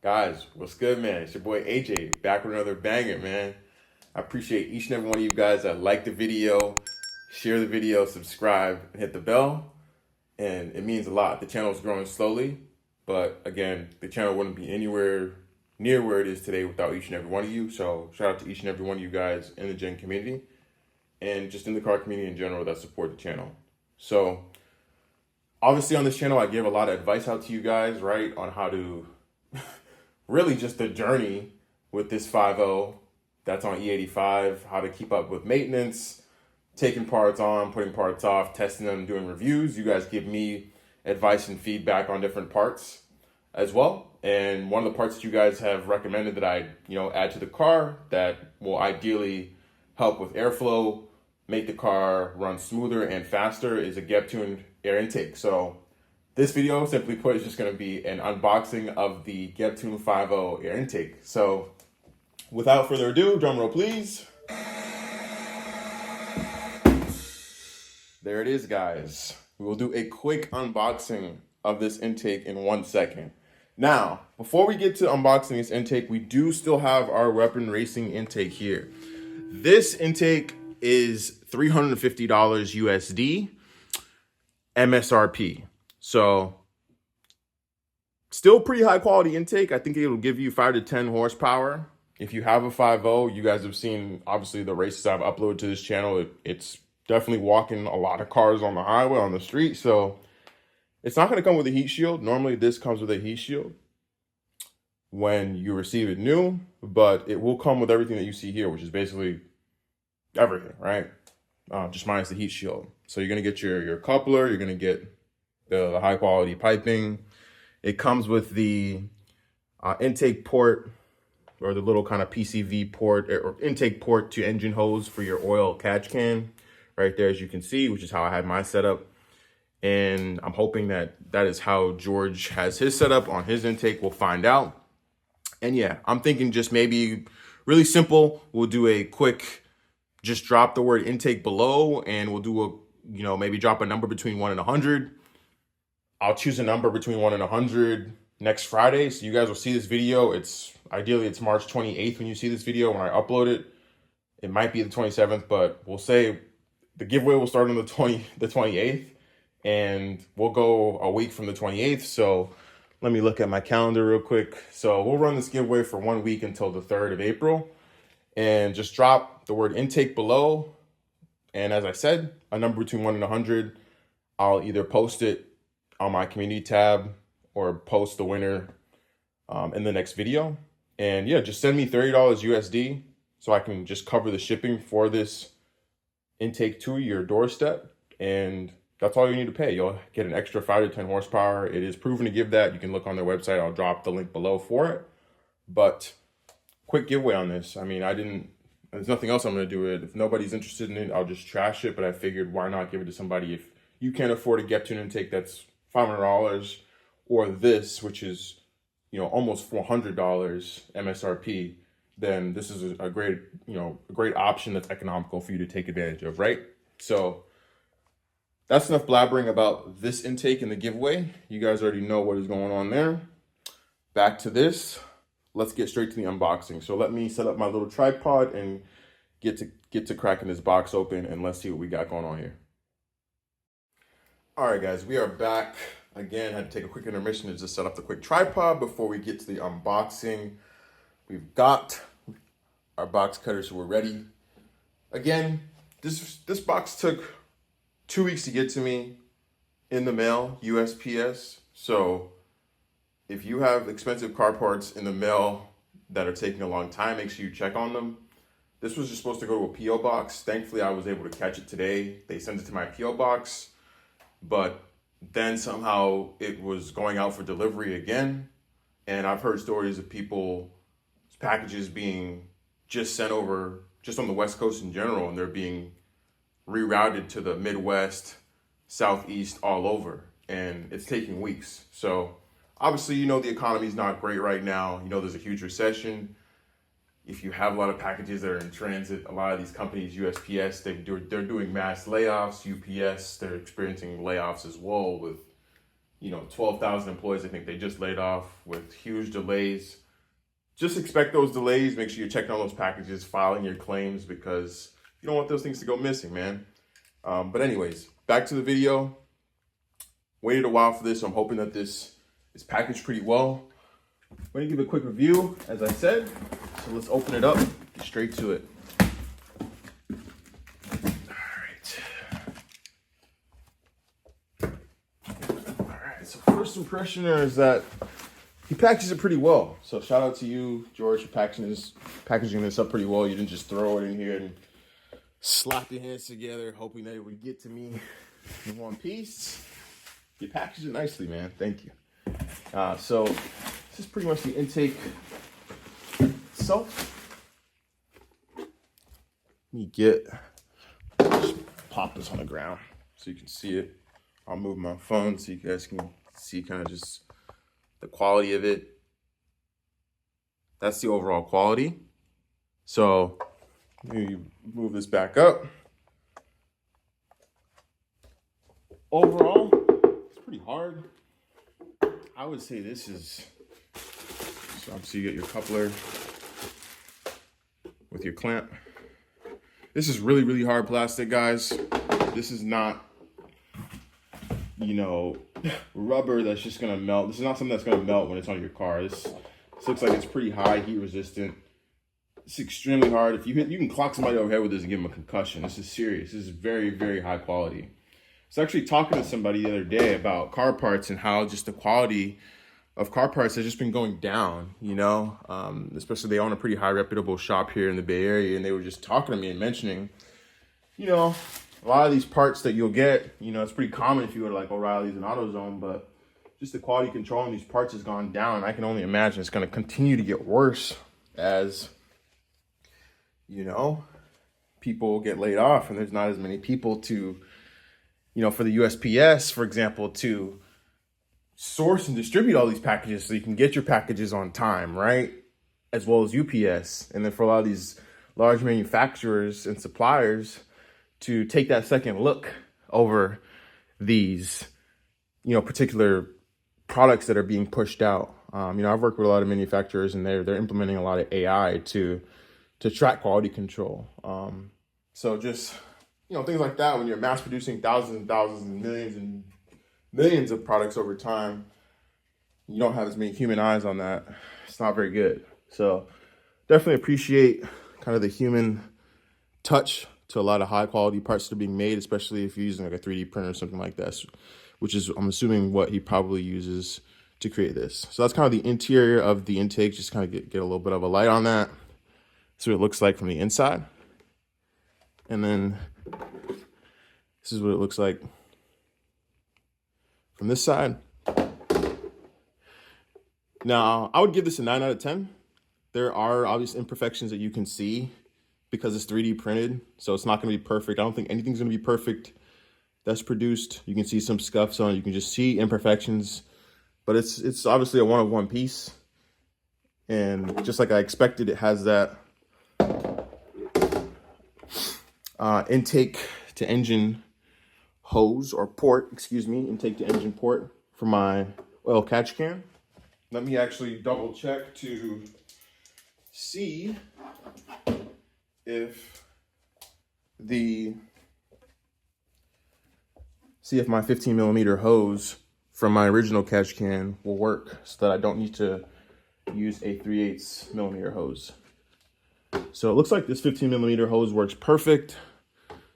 Guys, what's good, man? It's your boy AJ back with another banger, man. I appreciate each and every one of you guys that like the video, share the video, subscribe, and hit the bell. And it means a lot. The channel is growing slowly, but again, the channel wouldn't be anywhere near where it is today without each and every one of you. So shout out to each and every one of you guys in the Gen community and just in the car community in general that support the channel. So obviously on this channel, I give a lot of advice out to you guys, right, on how to really just the journey with this 5.0 that's on E85, how to keep up with maintenance, taking parts on, putting parts off, testing them, doing reviews. You guys give me advice and feedback on different parts as well. And one of the parts that you guys have recommended that I, add to the car that will ideally help with airflow, make the car run smoother and faster is a GEPTUNED air intake. So this video, simply put, is just going to be an unboxing of the GEPTUNED 5.0 air intake. So without further ado, drum roll please. There it is, guys. We will do a quick unboxing of this intake in 1 second. Now, before we get to unboxing this intake, we do still have our Weapon Racing intake here. This intake is $350 USD MSRP. So still pretty high quality intake. I think it'll give you 5 to 10 horsepower. If you have a 5.0, you guys have seen, obviously, the races I've uploaded to this channel. It's definitely walking a lot of cars on the highway, on the street. So it's not going to come with a heat shield. Normally, this comes with a heat shield when you receive it new, but it will come with everything that you see here, which is basically everything, right? Just minus the heat shield. So you're going to get your coupler. You're going to get the high quality piping. It comes with the intake port, or the little kind of PCV port or intake port to engine hose for your oil catch can right there, as you can see, which is how I had my setup. And I'm hoping that is how George has his setup on his intake. We'll find out. And yeah, I'm thinking just maybe really simple. We'll do a quick, just drop the word intake below, and we'll do a, maybe drop a number between 1 and 100. I'll choose a number between 1 and 100 next Friday. So you guys will see this video. Ideally it's March 28th when you see this video. When I upload it, it might be the 27th, but we'll say the giveaway will start on the 28th, and we'll go a week from the 28th. So let me look at my calendar real quick. So we'll run this giveaway for 1 week until the 3rd of April, and just drop the word intake below. And as I said, a number between 1 and 100. I'll either post it on my community tab or post the winner in the next video. And yeah, just send me $30 USD so I can just cover the shipping for this intake to your doorstep. And that's all you need to pay. You'll get an extra 5 to 10 horsepower. It is proven to give that. You can look on their website. I'll drop the link below for it. But quick giveaway on this. I mean, there's nothing else I'm going to do with it. If nobody's interested in it, I'll just trash it. But I figured, why not give it to somebody? If you can't afford a GEPTUNED intake that's $500, or this, which is, almost $400 MSRP, then this is a great, a great option that's economical for you to take advantage of, right? So that's enough blabbering about this intake and the giveaway. You guys already know what is going on there. Back to this. Let's get straight to the unboxing. So let me set up my little tripod and get to cracking this box open, and let's see what we got going on here. All right, guys, we are back. Again, had to take a quick intermission to just set up the quick tripod before we get to the unboxing. We've got our box cutters, so we're ready. Again, this box took 2 weeks to get to me in the mail, USPS. So if you have expensive car parts in the mail that are taking a long time, make sure you check on them. This was just supposed to go to a P.O. box. Thankfully, I was able to catch it today. They sent it to my P.O. box, but then somehow it was going out for delivery again. And I've heard stories of people's packages being just sent over just on the West Coast in general, and they're being rerouted to the Midwest, Southeast, all over. And it's taking weeks. So obviously, the economy's not great right now. There's a huge recession. If you have a lot of packages that are in transit, a lot of these companies, USPS, they're doing mass layoffs. UPS, they're experiencing layoffs as well with 12,000 employees, I think they just laid off with huge delays. Just expect those delays. Make sure you're checking on those packages, filing your claims, because you don't want those things to go missing, man. But anyways, back to the video. Waited a while for this, so I'm hoping that this is packaged pretty well. I'm going to give a quick review, as I said. So let's open it up, get straight to it. So first impression is that he packages it pretty well. So shout out to you, George, for packaging this up pretty well. You didn't just throw it in here and slap your hands together, hoping that it would get to me in one piece. You packaged it nicely, man. Thank you. So this is pretty much the intake itself. Let me just pop this on the ground so you can see it. I'll move my phone so you guys can see kind of just the quality of it. That's the overall quality. So let me move this back up. Overall, it's pretty hard. I would say this is, so obviously you get your coupler with your clamp. This is really, really hard plastic, guys. This is not, rubber that's just gonna melt. This is not something that's gonna melt when it's on your car. This looks like it's pretty high heat resistant. It's extremely hard. If you can clock somebody overhead with this and give them a concussion. This is serious. This is very, very high quality. I was actually talking to somebody the other day about car parts and how just the quality of car parts has just been going down, especially they own a pretty high reputable shop here in the Bay Area, and they were just talking to me and mentioning, a lot of these parts that you'll get, it's pretty common if you go to like O'Reilly's and AutoZone, but just the quality control on these parts has gone down. I can only imagine it's going to continue to get worse as, people get laid off and there's not as many people to, for the USPS, for example, to source and distribute all these packages so you can get your packages on time, right? As well as UPS. And then for a lot of these large manufacturers and suppliers to take that second look over these, particular products that are being pushed out. I've worked with a lot of manufacturers and they're implementing a lot of AI to track quality control. So just, things like that, when you're mass producing thousands and thousands and millions of products over time, you don't have as many human eyes on that. It's not very good. So definitely appreciate kind of the human touch to a lot of high quality parts that are being made, especially if you're using like a 3D printer or something like that, which is, I'm assuming, what he probably uses to create this. So that's kind of the interior of the intake, just kind of get a little bit of a light on that. So it looks like from the inside. And then this is what it looks like from this side. Now, I would give this a 9 out of 10. There are obvious imperfections that you can see because it's 3D printed, so it's not going to be perfect. I don't think anything's going to be perfect that's produced. You can see some scuffs on it. You can just see imperfections, but it's obviously a one-of-one piece. And just like I expected, it has that intake to engine hose or port, intake to engine port for my oil catch can. Let me actually double check to see if my 15 millimeter hose from my original catch can will work, so that I don't need to use a 3/8 millimeter hose. So it looks like this 15 millimeter hose works perfect.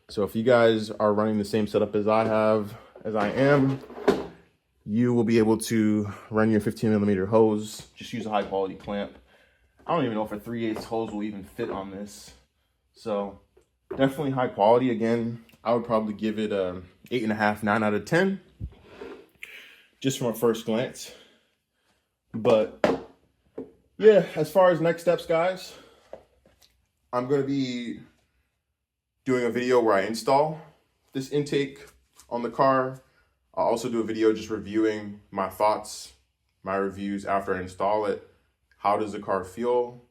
So if you guys are running the same setup as I am, you will be able to run your 15 millimeter hose. Just use a high quality clamp. I don't even know if a 3/8 hose will even fit on this. So definitely high quality. Again, I would probably give it a 8.5, 9 out of 10, just from a first glance. But yeah, as far as next steps, guys, I'm going to be doing a video where I install this intake on the car. I'll also do a video just reviewing my thoughts, my reviews after I install it. How does the car feel?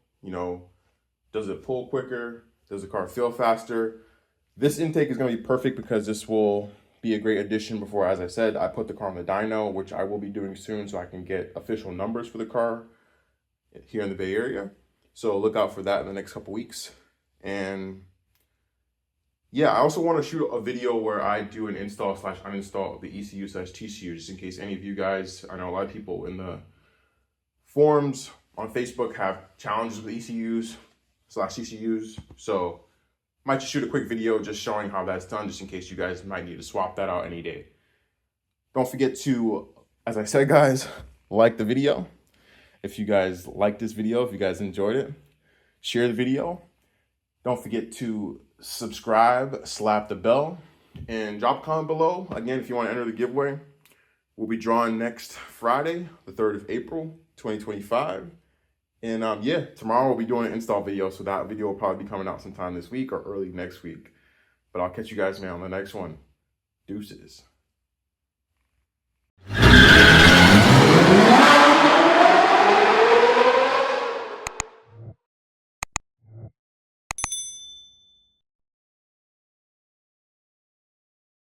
Does it pull quicker? Does the car feel faster? This intake is going to be perfect because this will be a great addition before, as I said, I put the car on the dyno, which I will be doing soon so I can get official numbers for the car here in the Bay Area. So look out for that in the next couple weeks. And yeah, I also want to shoot a video where I do an install / uninstall of the ECU / TCU, just in case any of you guys, I know a lot of people in the forums on Facebook have challenges with ECUs / TCUs. So might just shoot a quick video just showing how that's done, just in case you guys might need to swap that out any day. Don't forget to, as I said, guys, like the video. If you guys like this video, if you guys enjoyed it, share the video. Don't forget to subscribe, slap the bell, and drop a comment below. Again, if you want to enter the giveaway, we'll be drawing next Friday, the 3rd of April, 2025. And yeah, tomorrow we'll be doing an install video, so that video will probably be coming out sometime this week or early next week. But I'll catch you guys, man, on the next one. Deuces.